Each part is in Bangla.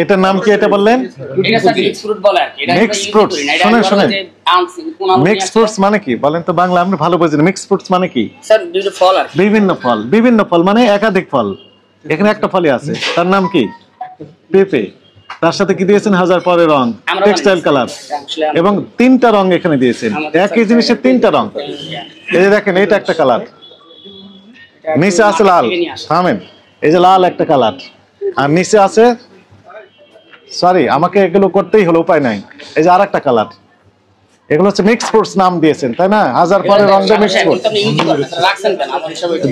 এটার নাম কি এটা বললেন? এটা স্যার মিক্স ফ্রুট বলে আর কি। এটা মিক্স ফ্রুটস শুনেন মিক্স ফ্রুটস মানে কি বলেন তো? বাংলা আমরা ভালো বুঝি না। মিক্স ফ্রুটস মানে কি? স্যার দুটো ফল আর বিভিন্ন ফল মানে একাধিক ফল। এখানে একটা ফলই আছে, তার নাম কি? পেঁপে। তার সাথে কি দিয়েছেন? হাজার পরের রং, টেক্সটাইল কালার, এবং তিনটা রং এখানে দিয়েছেন। একই জিনিসের তিনটা রং। এই যে দেখেন, এটা একটা কালার, নিচে আছে লাল। থামেন, এই যে লাল একটা কালার, আর নিচে আছে, সরি আমাকে এগুলো করতেই হলো, উপায় নাই, এই যে আর একটা কালার। এগুলো হচ্ছে মিক্স ফ্রুটস নাম দিয়েছেন, তাই না? হাজার পরের রং দিয়ে মিক্স ফ্রুট।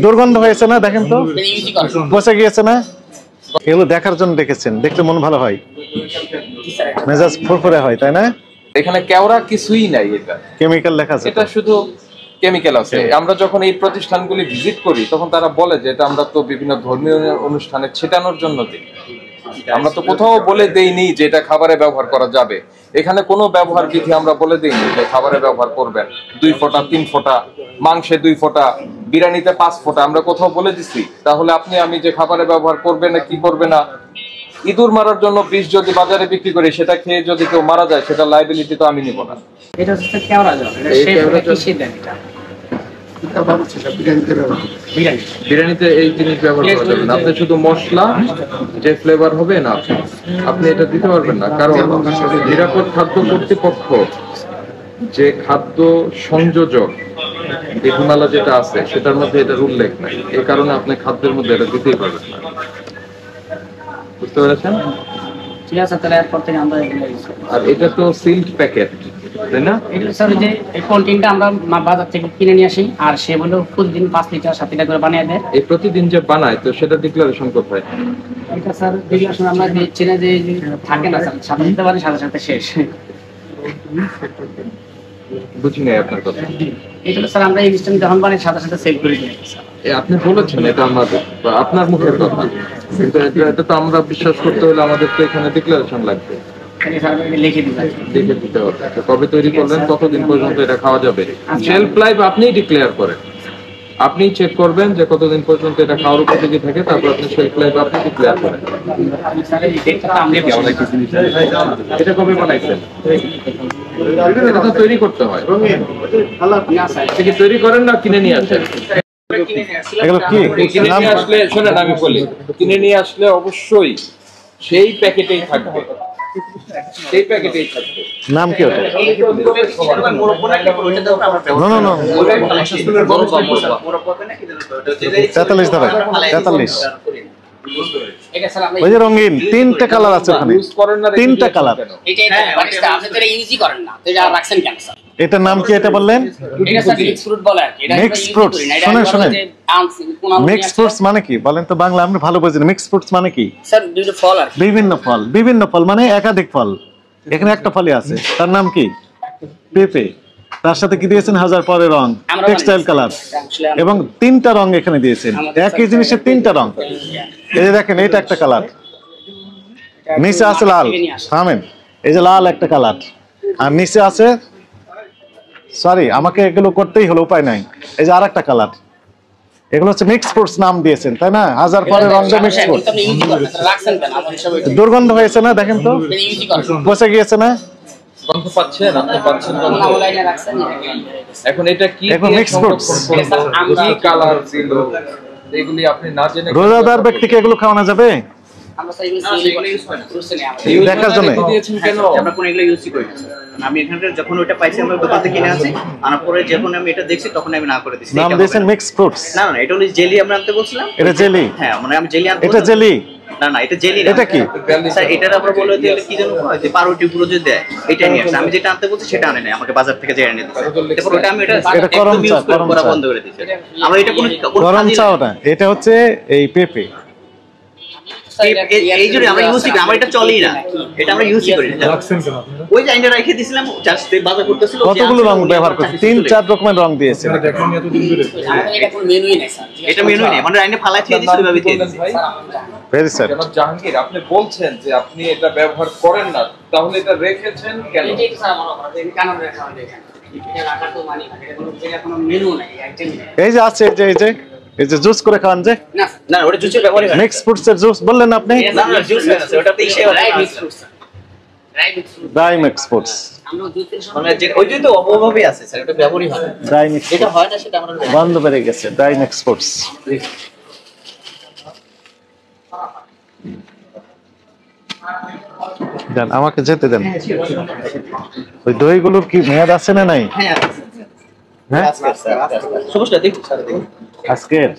দুর্গন্ধ হয়েছে না? দেখেন তো, পচে গিয়েছে না? এগুলো দেখার জন্য দেখেছেন, দেখতে মন ভালো হয়, মেজাজ ফুরফুরে হয়, তাই না? এখানে কেওড়া কিছুই নাই, এটা কেমিক্যাল লেখা আছে, এটা শুধু কেমিক্যাল আছে। আমরা যখন এই প্রতিষ্ঠানগুলি ভিজিট করি তখন তারা বলে যে এটা আমরা তো বিভিন্ন ধর্মীয় অনুষ্ঠানে ছেটানোর জন্য দিই, আমরা তো কোথাও বলে দেইনি যে এটা খাবারে ব্যবহার করা যাবে। এখানে কোনো ব্যবহার বিধি আমরা বলে দেইনি যে খাবারে ব্যবহার করবেন 2 ফোঁটা 3 ফোঁটা, মাংসে 2 ফোঁটা, বিরিয়ানিতে 5 ফোঁটা, আমরা কোথাও বলে দিছি? তাহলে আপনি আমি যে খাবারে ব্যবহার করবে না কি করবে না, ইঁদুর মারার জন্য বিষ যদি বাজারে বিক্রি করে সেটা খেয়ে যদি কেউ মারা যায়, সেটা লায়াবিলিটি তো আমি নিব না। এটা হচ্ছে কেওড়া জল, এটা কিসে দেন? এটা বিরিয়ানিতে এই জিনিস ব্যবহার করা যাবে না। আপনি শুধু মশলা যে ফ্লেভার হবে না, আপনি এটা দিতে পারবেন না, কারণ নিরাপদ খাদ্য কর্তৃপক্ষ যে খাদ্য সংযোজক বিধিমালা যেটা আছে সেটার মধ্যে এটার উল্লেখ নাই। এই কারণে আপনি খাদ্যের মধ্যে এটা দিতেই পারবেন না। বুঝতে পেরেছেন? ঠিক আছে, তাহলে এরপর থেকে আমরা এগুলো ইউজ করব। আর এটা তো সিলড প্যাকেট, তাই না? এটা স্যার যে এই কন্টেইনটা আমরা বাজার থেকে কিনে নিয়ে আসি, আর সে বলে প্রতিদিন 5 লিটার 7 লিটার করে বানিয়ে দেয়। এই প্রতিদিন যে বানায়, তো সেটা ডিক্লারেশন কোথায়? এটা স্যার ডিক্লারেশন আমরা দিচ্ছি না, যে থাকে না স্যার, সাথে সাথে বানিয়ে সাথে সাথে শেষ। বুঝি নাই আপনার কথা। এটা স্যার আমরা ইনস্ট্যান্ট যখন বানিয়ে সাথে সাথে সেল করে দিই স্যার। আপনি বলেছেন এটা আমাদের, আপনার মুখের কথা, কিন্তু এটা তো আমরা বিশ্বাস করতে হলে আমাদের তো এখানে ডিক্লারেশন লাগবে, লিখে দিতে হবে। কবে তৈরি করলেন, কতদিন পর্যন্ত এটা খাওয়া যাবে, শেলফ লাইফ আপনিই ডিক্লেয়ার করেন। আপনি চেক করবেন যে কতদিন পর্যন্ত এটা খাওয়ার উপযোগী থাকে, তারপর আপনি শেলফ লাইফ আপনি ডিক্লেয়ার করেন। এটা কবে বানাইছেন? এটা তো তৈরি করতে হয়। তৈরি করেন না কিনে নিয়ে আসেন? কিনে নিয়ে আসলে শোনেন আমি বলি, কিনে নিয়ে আসলে অবশ্যই সেই প্যাকেটেই থাকবে, সেই প্যাকেটেই থাকবে। নাম কি ওটা? না 43 ধরে 43। ওই যে রঙিন তিনটা কালার আছে ওখানে, তিনটা কালার। এটার নাম কি এটা বললেন? মিক্স ফ্রুটস শুনেন মিক্স ফ্রুটস মানে কি বলেন তো? বাংলা আমরা ভালো বুঝি না। মিক্স ফ্রুটস মানে কি? বিভিন্ন ফল মানে একাধিক ফল। এখানে একটা ফলই আছে, তার নাম কি? পেঁপে। তার সাথে কি দিয়েছেন? হাজার পরের রং, টেক্সটাইল কালার, এবং তিনটা রং এখানে দিয়েছেন। একই জিনিসের তিনটা রং। এই যে দেখেন, এটা একটা কালার, নিচে আছে লাল। থামেন, এই যে লাল একটা কালার, আর নিচে আছে, সরি আমাকে এগুলো করতেই হলো, উপায় নাই, এই যে আর একটা কালার। এগুলো হচ্ছে মিক্স ফ্রুটস নাম দিয়েছেন, তাই না? হাজার পরের রং দিয়ে মিক্স ফ্রুট। দুর্গন্ধ হয়েছে না? দেখেন তো, পচে গিয়েছে না? গন্ধ পাচ্ছেন? আপনি পাচ্ছেন গন্ধ? এখন এটা কি মিক্স ফ্রুটস? কি কালার ছিল এগুলি আপনি না জেনে? রোজাদার ব্যক্তিকে এগুলো খাওয়ানো যাবে? দেখার জন্য দিয়েছেন কেন? আমরা কোন এগুলো ইউজ করি না। আমি এখানে যখন ওটা পাইছি আমরা দোকান থেকে কিনে আনছি, আনার পরে যখন আমি এটা দেখছি তখন আমি না করে দিছি। নাম দিয়েছেন মিক্স ফ্রুটস? না এটা হলো জেলি আমরা আনতে বলছিলাম। এটা জেলি? হ্যাঁ, মানে আমি জেলি আনতে। এটা জেলি না এটা জেলি না। এটা কি স্যার? এটার আমরা বলে দিলে কি জানো যে পাউরুটি পুরো যে দেয়, এটা নিয়ে আসছে। আমি যেটা আনতে বলছি সেটা আনে নাই, আমাকে বাজার থেকে যেটা এনে দিয়েছে। তারপর ওটা আমি এটা গরম চা, করা বন্ধ করে দিয়েছি। আমরা এটা কোনো গরম চা ওটা, এটা হচ্ছে এই পেঁপে। এই জন্য আমরা ইউজ করি, আমরা এটা চলেই না, এটা আমরা ইউজ করি না। ওই যে আইনা রেখে দিয়েছিলাম, জাস্ট বাজার করতেছিল। কতগুলো রং ব্যবহার করছে? 3-4 রকমের রং দিয়েছে। এটা মেনু নেই, মানে আইনে ফালাই দিয়ে দিয়েছিল, ভাবে দিয়ে দিয়েছে। Very sir. জনাব জাহাঙ্গীর, আপনি বলছেন যে আপনি এটা ব্যবহার করেন না, তাহলে এটা রেখেছেন কেন? এই যে আছে, এই যে এই যে জুস করে খান যে না না ওটা জুসের ব্যবহারই হয় মিক্স ফ্রুটস এর জুস বললেন আপনি না না জুস আছে ওটাতে ইসে dry mix fruits dry mix fruits dry mix fruits আমরা জুসের মানে যে ওই যে তো অভাবে আছে স্যার ওটা ব্যবহারই হয় ড্রাই মিক্স এটা হয় না সেটা আমরা জানি বন্ধ বেড়ে গেছে ড্রাই মিক্স ফ্রুটস দেন আমাকে যেতে দেন ওই দইগুলোর কি মেয়াদ আছে না নাই হ্যাঁ হ্যাঁ সমস্যা দেখুন স্যার দেখুন আজকের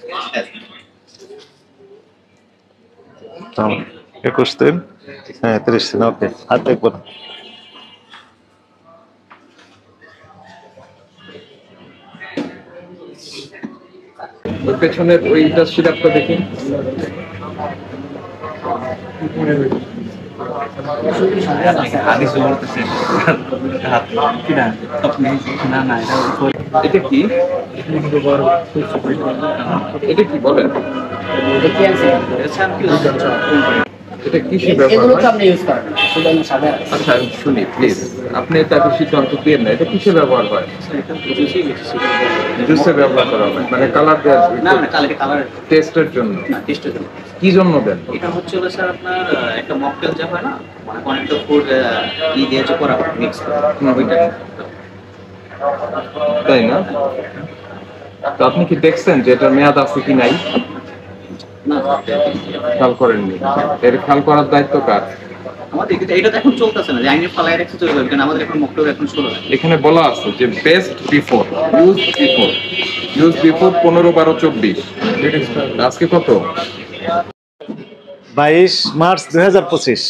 21 দিন হ্যাঁ 30 দিন ওকে আর দেখবো না ওই পেছনের ওইটা সিরাপটা দেখি এটা কি এটা কি বলেন দেখি আছে এটা কিসে এগুলো ব্যবহার তো হয় আপনি ইউজ করেন শুধু আমি সাদা আচ্ছা আমি শুনি প্লিজ আপনি এটা একটু সিদ্ধান্ত দিয়ে না এটা কিসে ব্যবহার হয় জুসে ব্যবহার করা হয় মানে কালার দেওয়ার না না কালার টেস্টের জন্য না টেস্টের জন্য কি জন্য দেন এটা হচ্ছে হলো স্যার আপনার একটা মকটেল যা হয় না মানে অনেকটা ফুড দিয়ে যে করা মিক্স ওইটা তাই না তো আপনি কি দেখছেন যে এটার মেয়াদ আছে কি নাই না খেয়াল করেননি এর খেয়াল করার দায়িত্ব কার আমাদের এটা তো এখন চলতেছে না যে আইনের ফালায় রাখছে চলে যাবে কারণ আমাদের এখন মকটেল এখন শুরু হয় এখানে বলা আছে যে বেস্ট বিফোর ইউজ বিফোর 15/12/24 আজকে কত 22 মার্চ 2025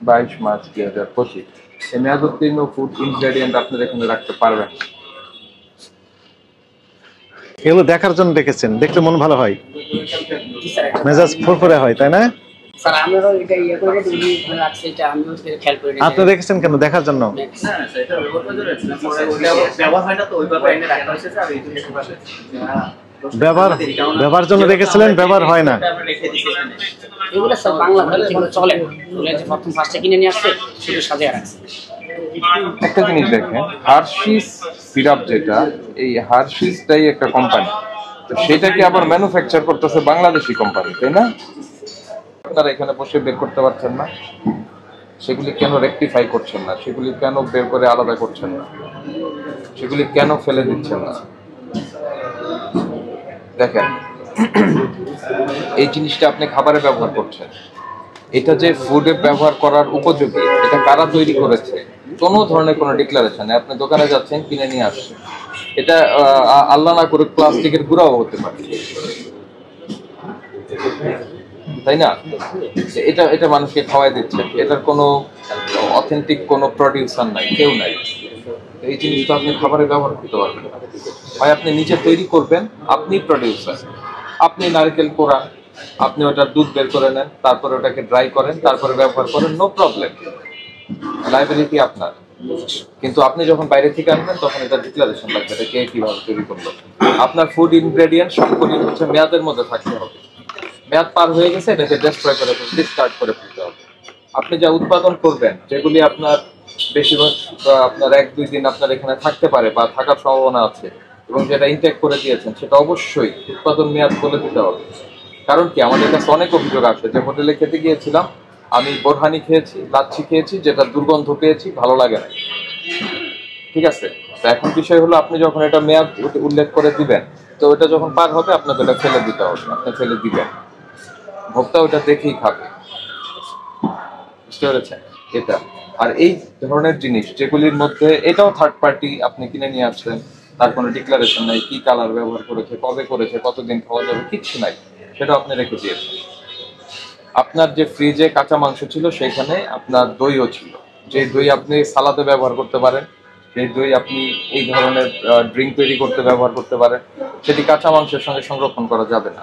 22 মার্চ 2025 এই মেয়াদোত্তীর্ণ ফুড ইনগ্রেডিয়েন্ট আপনারা এখানে রাখতে পারবেন এগুলো দেখার জন্য দেখেছেন দেখলে মন ভালো হয় মেজাজ ফুরফুরে হয় তাই না স্যার আমরাও এটা ইয়ে করে দিই রাখছি এটা আমিও খেয়াল করে আপনি দেখেছেন কেন দেখার জন্য না না স্যার এটা ব্যবহার হয় না তো ওইভাবে আইনে রাখা হয়েছে স্যার এই জন্য ব্যবহার জন্য রেখেছিলেন ব্যবহার হয় না এগুলো সব বাংলা ভালো যেগুলো চলে বলে যে প্রথম ফার্স্টে কিনে নিয়ে আসছে শুধু সাজিয়ে রাখছে একটা জিনিস দেখেন হার্শিস সিরাপ যেটা এই হার্শিসটাই একটা কোম্পানি তো সেটাকে আবার ম্যানুফ্যাকচার করতেছে বাংলাদেশি কোম্পানি তাই না আপনারা এখানে বসে বের করতে পারছেন না সেগুলি কেন রেকটিফাই করছেন না সেগুলি কেন বের করে আলাদা করছেন না সেগুলি কেন ফেলে দিচ্ছেন না দেখেন এই জিনিসটা আপনি খাবারে ব্যবহার করছেন এটা যে ফুডে ব্যবহার করার উপযোগী এটা কারা তৈরি করেছে কোনো ধরনের কোনো ডিক্লারেশন আপনি দোকানে যাচ্ছেন কিনে নিয়ে আসছেন এটা আল্লাহ না করে প্লাস্টিকের গুঁড়াও হতে পারে তাই না এটা এটা মানুষকে খাওয়াই দিচ্ছেন এটার কোনো অথেন্টিক কোনো প্রডিউসার নাই কেউ নাই এই জিনিসটা আপনি খাবারে ব্যবহার করতে পারবেন হয় আপনি নিজে তৈরি করবেন আপনি প্রডিউসার আপনি নারকেল কোড়ান আপনি ওটার দুধ বের করে নেন তারপরে ওটাকে ড্রাই করেন তারপরে ব্যবহার করেন নো প্রবলেম লাইবিলিটি আপনার কিন্তু আপনি যখন বাইরে থেকে আনবেন তখন এটা ডিক্লারেশন লাগবে এটা কে কিভাবে তৈরি করলো আপনার ফুড ইনগ্রেডিয়েন্ট সবগুলি হচ্ছে মেয়াদের মধ্যে থাকতে হবে মেয়াদ পার হয়ে গেছে এটাকে ডেস্ট্রয় করে ডিসকার্ড করে ফেলতে হবে আপনি যা উৎপাদন করবেন যেগুলি আপনার বেশিরভাগ আপনার 1-2 দিন আপনার এখানে থাকতে পারে বা থাকার সম্ভাবনা আছে এবং যেটা ইনটেক করে দিয়েছেন সেটা অবশ্যই উৎপাদন মেয়াদ বলে দিতে হবে কারণ কি আমাদের কাছে অনেক অভিযোগ আছে যে হোটেলে খেতে গিয়েছিলাম আমি বোরহানি খেয়েছি লাচ্ছি খেয়েছি যেটা দুর্গন্ধ পেয়েছি ভালো লাগে না ঠিক আছে তো এখন বিষয় হলো আপনি যখন এটা মেয়াদ উল্লেখ করে দিবেন তো ওটা যখন পার হবে আপনাকে ওটা ফেলে দিতে হবে আপনি ফেলে দিবেন ভোক্তা ওটা দেখেই খাবে বুঝতে পেরেছেন এটা আর এই ধরনের জিনিস যেগুলির মধ্যে এটাও থার্ড পার্টি আপনি কিনে নিয়ে আসছেন তার কোনো ডিক্লারেশন নাই কি কালার ব্যবহার করেছে কবে করেছে কতদিন খাওয়া যাবে কিচ্ছু নাই সেটা আপনি রেখে দিয়েছেন আপনার যে ফ্রিজে কাঁচা মাংস ছিল সেখানে আপনার দইও ছিল যে দই আপনি সালাদে ব্যবহার করতে পারেন সেই দই আপনি এই ধরনের ড্রিঙ্ক তৈরি করতে ব্যবহার করতে পারেন সেটি কাঁচা মাংসের সঙ্গে সংরক্ষণ করা যাবে না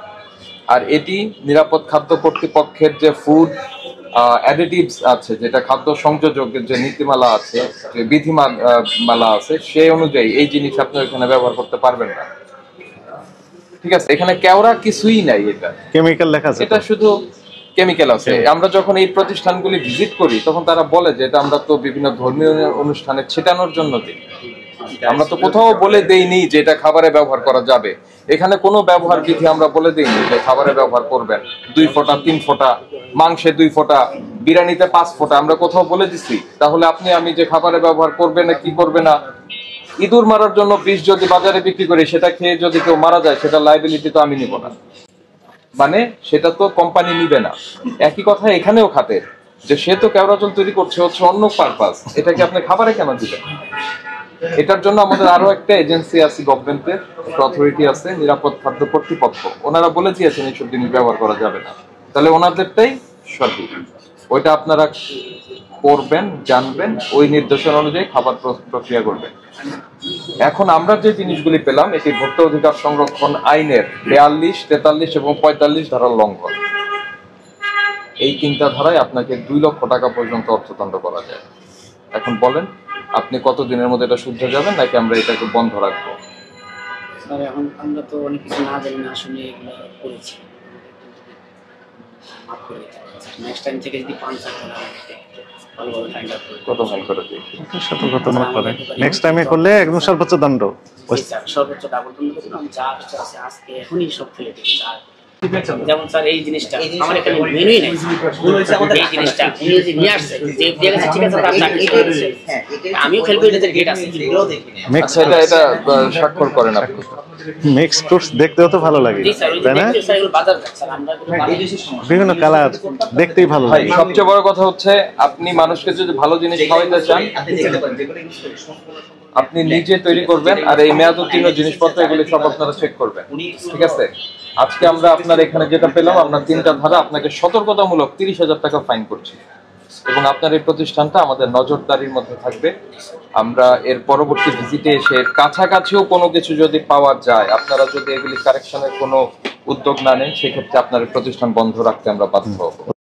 আর এটি নিরাপদ খাদ্য কর্তৃপক্ষের যে ফুড অ্যাডিটিভস আছে যেটা খাদ্য সংযোজকের যে নীতিমালা আছে যে বিধিমালা আছে সেই অনুযায়ী এই জিনিস আপনি এখানে ব্যবহার করতে পারবেন না ঠিক আছে এখানে কেওড়া কিছুই নাই এটা কেমিক্যাল লেখা আছে এটা শুধু কেমিক্যাল আছে আমরা যখন এই প্রতিষ্ঠানগুলি ভিজিট করি তখন তারা বলে যে এটা আমরা তো বিভিন্ন ধর্মীয় অনুষ্ঠানে ছেটানোর জন্য দিই আমরা তো কোথাও বলে দেইনি যে এটা খাবারে ব্যবহার করা যাবে। এখানে কোনো ব্যবহার বিধি আমরা বলে দেইনি যে খাবারে ব্যবহার করবেন 2 ফোঁটা 3 ফোঁটা, মাংসে 2 ফোঁটা, বিরিয়ানিতে 5 ফোঁটা আমরা কোথাও বলে দিছি? তাহলে আপনি আমি যে খাবারে ব্যবহার করবে না কি করবে না, ইঁদুর মারার জন্য বিষ যদি বাজারে বিক্রি করি, সেটা খেয়ে যদি কেউ মারা যায়, সেটা লাইবিলিটি তো আমি নিব না, মানে সেটা তো কোম্পানি নিবে না। একই কথা এখানেও খাতের, যে সে তো কেওড়া জল তৈরি করছে হচ্ছে অন্য পারপাস, এটাকে আপনি খাবারে কেন দিবেন? এটার জন্য আমাদের আরো একটা এজেন্সি আছে, গভর্নমেন্টের একটা অথরিটি আছে, নিরাপদ খাদ্য কর্তৃপক্ষ, ওনারা বলে দিয়েছেন এইসব জিনিস ব্যবহার করা যাবে না। তাহলে ওনাদেরটাই সঠিক, ওইটা আপনারা করবেন, জানবেন, ওই নির্দেশনা অনুযায়ী খাবার প্রক্রিয়া করবেন। এখন আমরা যে জিনিসগুলি পেলাম, এটি ভোক্তা অধিকার সংরক্ষণ আইনের 42, 43 এবং 45 ধারার লঙ্ঘন। এই 3টা ধারায় আপনাকে 2 লক্ষ টাকা পর্যন্ত অর্থদণ্ড করা যায়। এখন বলেন আপনি কত দিনের মধ্যে এটা শুধরে যাবেন, নাকি আমরা এটাকে বন্ধ রাখবো? স্যার এখন আমরা তো অনেক কিছু না জানি না শুনে এগুলো করেছি, মাফ করে দিতে নেক্সট টাইম থেকে যদি পান চান ভালোভাবে ফাইন্ড আউট করে কত ফাইন করে দিই? সতর্কতা মত করে নেক্সট টাইমে করলে একদম সর্বোচ্চ দণ্ড। সর্বোচ্চ ডাবল দণ্ড করবো। আমি চা আছে আজকে এখনই সব ফেলে দিই চা। যেমন স্যার এই জিনিসটা আমার এখানে মেনুই নেই, এই জিনিসটা উনি যদি নিয়ে আসছে যে দিয়ে গেছে, ঠিক আছে তার চাকরি করে দিয়েছে, আমিও খেলবো, এটা ডেট আছে মিক্স এটা স্বাক্ষর করেন আপনি? মিক্স ফ্রুটস দেখতেও তো ভালো লাগে, জি স্যার। ওই তাই না? যে স্যার এগুলো বাজার স্যার আমরা বিভিন্ন কালার দেখতেই ভালো ভাই, লাগে। সবচেয়ে বড় কথা হচ্ছে আপনি মানুষকে যদি ভালো জিনিস খাওয়াইতে চান, আপনি নিজে তৈরি করবেন, আর এই মেয়াদ উত্তীর্ণ জিনিসপত্র এগুলি সব আপনারা চেক করবেন, ঠিক আছে? আজকে আমরা আপনার এখানে যেটা পেলাম, আমরা 3টা ধারা আপনাকে সতর্কতামূলক 30,000 টাকা ফাইন করছি, এবং আপনার এই প্রতিষ্ঠানটা আমাদের নজরদারির মধ্যে থাকবে। আমরা এর পরবর্তী ভিজিটে এসে কাছাকাছিও কোনো কিছু যদি পাওয়া যায়, আপনারা যদি এগুলি কারেকশনের কোনো উদ্যোগ না নেন, সেক্ষেত্রে আপনার এই প্রতিষ্ঠান বন্ধ রাখতে আমরা বাধ্য হব।